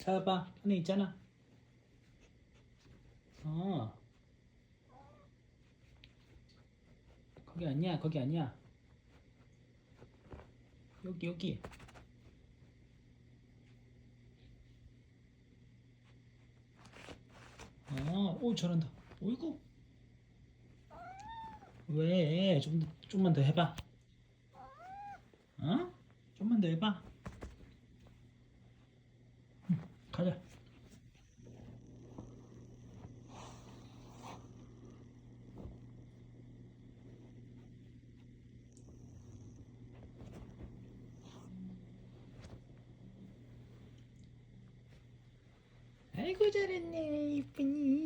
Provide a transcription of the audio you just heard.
찾아봐. 안에 있잖아. 어, 거기 아니야. 거기 아니야. 여기, 여기. 오, 잘한다. 어이구. 왜? 좀만 더 해봐. 어? 좀만 더 해봐. 가자. 아이고, 잘했네. 이쁘니.